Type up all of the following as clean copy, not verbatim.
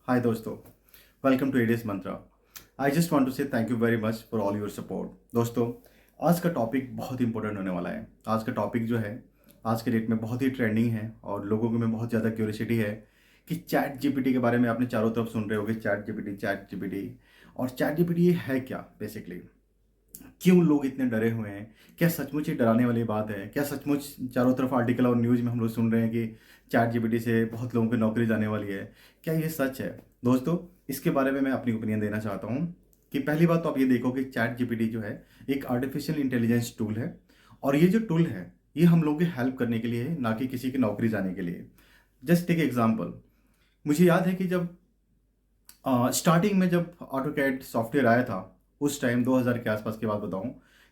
Hi दोस्तों, welcome to एडियस मंत्रा। I just want to say thank you very much for all your support. दोस्तों, आज का टॉपिक बहुत इंपॉर्टेंट होने वाला है। आज का टॉपिक जो है आज के डेट में बहुत ही ट्रेंडिंग है और लोगों में बहुत ज़्यादा क्यूरियोसिटी है कि चैट जीपीटी के बारे में आपने चारों तरफ सुन रहे होगे। चैट जीपीटी और चैट जीपीटी ये है क्या बेसिकली, क्यों लोग इतने डरे हुए हैं? क्या सचमुच ये डराने वाली बात है? क्या सचमुच चारों तरफ आर्टिकल और न्यूज़ में हम लोग सुन रहे हैं कि चैट जीपीटी से बहुत लोगों की नौकरी जाने वाली है? क्या ये सच है? दोस्तों, इसके बारे में मैं अपनी ओपिनियन देना चाहता हूँ कि पहली बात तो आप ये देखो कि चैट जीपीटी जो है एक आर्टिफिशियल इंटेलिजेंस टूल है और ये जो टूल है ये हम लोगों की हेल्प करने के लिए है, ना कि किसी की नौकरी जाने के लिए। जस्ट टेक एग्जाम्पल, मुझे याद है कि जब स्टार्टिंग में जब ऑटोकैड सॉफ्टवेयर आया था, उस टाइम 2000 के आसपास की बात बताऊं,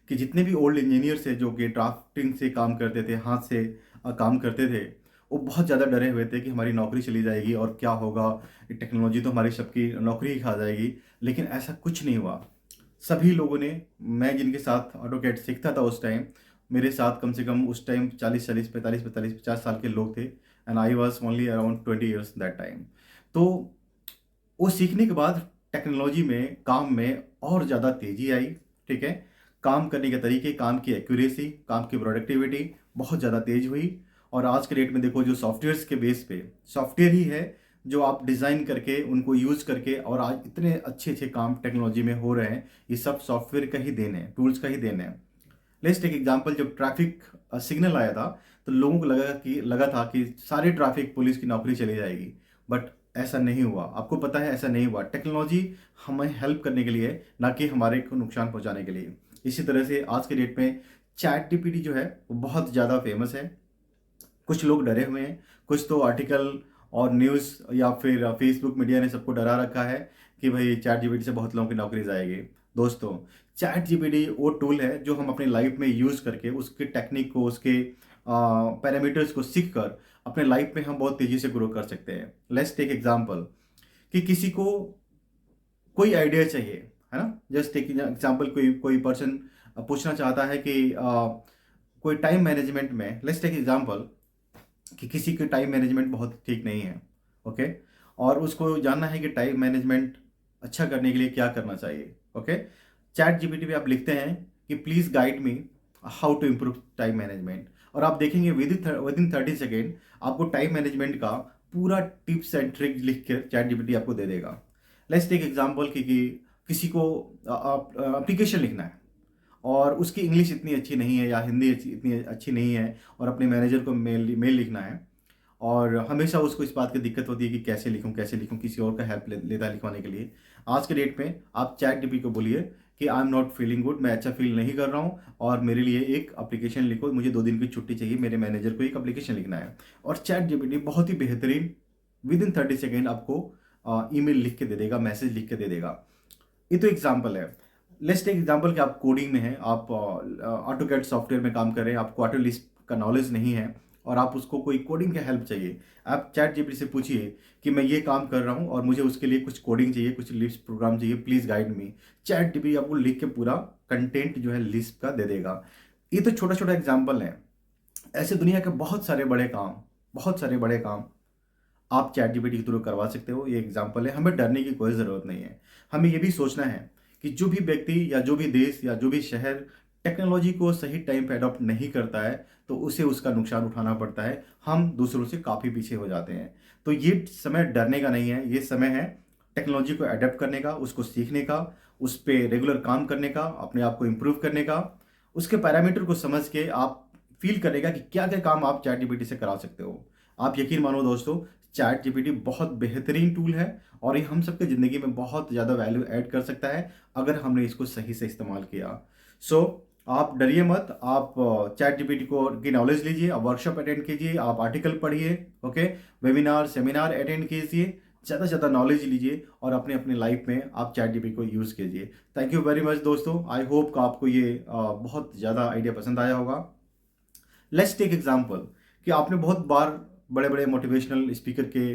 कि जितने भी ओल्ड इंजीनियर्स थे जो कि ड्राफ्टिंग से काम करते थे, हाथ से काम करते थे, वो बहुत ज़्यादा डरे हुए थे कि हमारी नौकरी चली जाएगी और क्या होगा, ये टेक्नोलॉजी तो हमारी सबकी नौकरी ही खा जाएगी। लेकिन ऐसा कुछ नहीं हुआ। सभी लोगों ने, मैं जिनके साथ ऑटोकैड सीखता था उस टाइम, मेरे साथ कम से कम उस टाइम 40 45 50 के लोग थे and I was only around 20 years that time. तो वो सीखने के बाद टेक्नोलॉजी में, काम में और ज़्यादा तेज़ी आई। ठीक है, काम करने के तरीके, काम की एक्यूरेसी, काम की प्रोडक्टिविटी बहुत ज़्यादा तेज हुई। और आज के डेट में देखो, जो सॉफ्टवेयर्स के बेस पे सॉफ्टवेयर ही है जो आप डिज़ाइन करके उनको यूज़ करके, और आज इतने अच्छे अच्छे काम टेक्नोलॉजी में हो रहे हैं, ये सब सॉफ्टवेयर का ही देन है, टूल्स का ही देन है। लेट्स टेक एग्जांपल, जब ट्रैफिक सिग्नल आया था तो लोगों को लगा था कि सारे ट्रैफिक पुलिस की नौकरी चली जाएगी। बट ऐसा नहीं हुआ। आपको पता है ऐसा नहीं हुआ। टेक्नोलॉजी हमें हेल्प करने के लिए है, ना कि हमारे को नुकसान पहुंचाने के लिए। इसी तरह से आज के डेट में चैट जीपीटी जो है वो बहुत ज़्यादा फेमस है। कुछ लोग डरे हुए हैं, कुछ तो आर्टिकल और न्यूज़ या फिर फेसबुक मीडिया ने सबको डरा रखा है कि भाई चैट जीपीटी से बहुत लोगों की नौकरी जाएगी। दोस्तों, चैट जीपीटी वो टूल है जो हम अपनी लाइफ में यूज़ करके उसके टेक्निक को, उसके पैरामीटर्स को सीख कर अपने लाइफ में हम बहुत तेज़ी से ग्रो कर सकते हैं। लेट्स टेक एग्जाम्पल, कि किसी को कोई आइडिया चाहिए, है ना। जस्ट टेक एग्जाम्पल, कोई कोई पर्सन पूछना चाहता है कि कोई टाइम मैनेजमेंट में, लेट्स टेक एग्जाम्पल कि किसी की टाइम मैनेजमेंट बहुत ठीक नहीं है। ओके, और उसको जानना है कि टाइम मैनेजमेंट अच्छा करने के लिए क्या करना चाहिए। ओके, चैट जीपीटी पे आप लिखते हैं कि please guide me how to improve time management, और आप देखेंगे विद इन 30 सेकेंड आपको टाइम मैनेजमेंट का पूरा टिप्स एंड ट्रिक लिख कर चैट जीपीटी आपको दे देगा। लेट्स टेक एग्जाम्पल कि किसी को एप्लीकेशन लिखना है और उसकी इंग्लिश इतनी अच्छी नहीं है या हिंदी इतनी अच्छी नहीं है, और अपने मैनेजर को मेल मेल लिखना है, और हमेशा उसको इस बात की दिक्कत होती है कि कैसे लिखूं, किसी और का हेल्प लेता है लिखवाने के लिए। आज के डेट में आप चैट जीपीटी को बोलिए कि I am not feeling good, मैं अच्छा फील नहीं कर रहा हूँ, और मेरे लिए एक एप्लीकेशन लिखो, मुझे 2 दिन की छुट्टी चाहिए, मेरे मैनेजर को एक एप्लीकेशन लिखना है। और चैट जीपीटी बहुत ही बेहतरीन विद इन 30 सेकेंड आपको ईमेल लिख के दे देगा, मैसेज लिख के दे देगा। ये तो एग्जाम्पल है। लेट्स टेक एग्जाम्पल कि आप कोडिंग में हैं, आप ऑटोकैड सॉफ्टवेयर में काम कर रहे हैं, आपको ऑटो लिस्ट का नॉलेज नहीं है और आप उसको कोई कोडिंग का हेल्प चाहिए। आप चैट जीपीटी से पूछिए कि मैं ये काम कर रहा हूँ और मुझे उसके लिए कुछ कोडिंग चाहिए, कुछ लिस्ट प्रोग्राम चाहिए, please guide me. Chat GPT आपको लिख के पूरा कंटेंट जो है लिस्ट का दे देगा। ये तो छोटा छोटा एग्जाम्पल है। ऐसे दुनिया के बहुत सारे बड़े काम आप चैट जीपीटी के थ्रू करवा सकते हो। ये एग्जाम्पल है, हमें डरने की कोई ज़रूरत नहीं है। हमें ये भी सोचना है कि जो भी व्यक्ति या जो भी देश या जो भी शहर टेक्नोलॉजी को सही टाइम पे अडॉप्ट नहीं करता है तो उसे उसका नुकसान उठाना पड़ता है। हम दूसरों से काफ़ी पीछे हो जाते हैं। तो ये समय डरने का नहीं है, ये समय है टेक्नोलॉजी को अडेप्ट करने का, उसको सीखने का, उस पर रेगुलर काम करने का, अपने आप को इम्प्रूव करने का, उसके पैरामीटर को समझ के आप फील करेगा कि क्या क्या काम आप चैट जीपीटी से करा सकते हो। आप यकीन मानो दोस्तों, चैट जीपीटी बहुत बेहतरीन टूल है और ये हम सबके ज़िंदगी में बहुत ज़्यादा वैल्यू ऐड कर सकता है अगर हमने इसको सही से इस्तेमाल किया। सो आप डरिए मत, आप चैट जीपीटी को की नॉलेज लीजिए, आप वर्कशॉप अटेंड कीजिए, आप आर्टिकल पढ़िए, ओके, वेबिनार सेमिनार अटेंड कीजिए, ज़्यादा से ज़्यादा नॉलेज लीजिए और अपने अपने लाइफ में आप चैट जीपीटी को यूज़ कीजिए। थैंक यू वेरी मच दोस्तों। आई होप कि आपको ये बहुत ज़्यादा आइडिया पसंद आया होगा। लेट्स टेक एग्जाम्पल कि आपने बहुत बार बड़े बड़े मोटिवेशनल स्पीकर के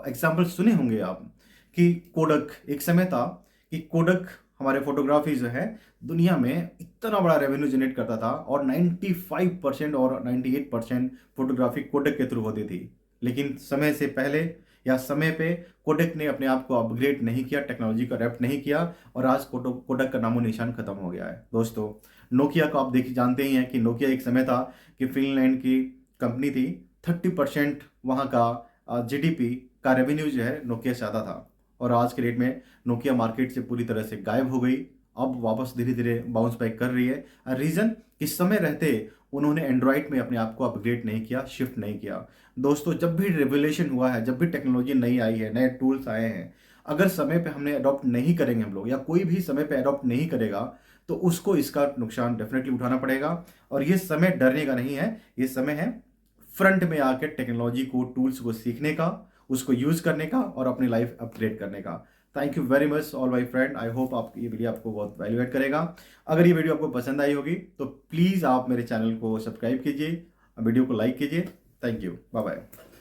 एग्जाम्पल सुने होंगे आप, कि कोडक, एक समय था कि कोडक हमारे फोटोग्राफी जो है दुनिया में इतना बड़ा रेवेन्यू जनरेट करता था और 95% और 98% फोटोग्राफी कोडक के थ्रू होती थी। लेकिन समय से पहले या समय पे कोडक ने अपने आप को अपग्रेड नहीं किया, टेक्नोलॉजी को अडेप्ट नहीं किया और आज कोडक का नामो निशान खत्म हो गया है। दोस्तों नोकिया को आप जानते ही हैं कि नोकिया एक समय था कि फिनलैंड की कंपनी थी, 30% वहाँ का जीडीपी का रेवेन्यू जो है नोकिया से आता था और आज के डेट में नोकिया मार्केट से पूरी तरह से गायब हो गई, अब वापस धीरे धीरे बाउंस बैक कर रही है। रीज़न कि समय रहते उन्होंने एंड्रॉइड में अपने आप को अपग्रेड नहीं किया, शिफ्ट नहीं किया। दोस्तों जब भी रेवोल्यूशन हुआ है, जब भी टेक्नोलॉजी नई आई है, नए टूल्स आए हैं, अगर समय पे हमने अडॉप्ट नहीं करेंगे हम लोग या कोई भी समय पे अडॉप्ट नहीं करेगा तो उसको इसका नुकसान डेफिनेटली उठाना पड़ेगा। और ये समय डरने का नहीं है, ये समय है फ्रंट में आकर टेक्नोलॉजी को, टूल्स को सीखने का, उसको यूज़ करने का और अपनी लाइफ अपग्रेड करने का। Thank you very much all my friend. I hope आप ये वीडियो आपको बहुत वैल्यूएट करेगा। अगर ये वीडियो आपको पसंद आई होगी तो प्लीज़ आप मेरे चैनल को सब्सक्राइब कीजिए, वीडियो को लाइक कीजिए। Thank you, bye bye.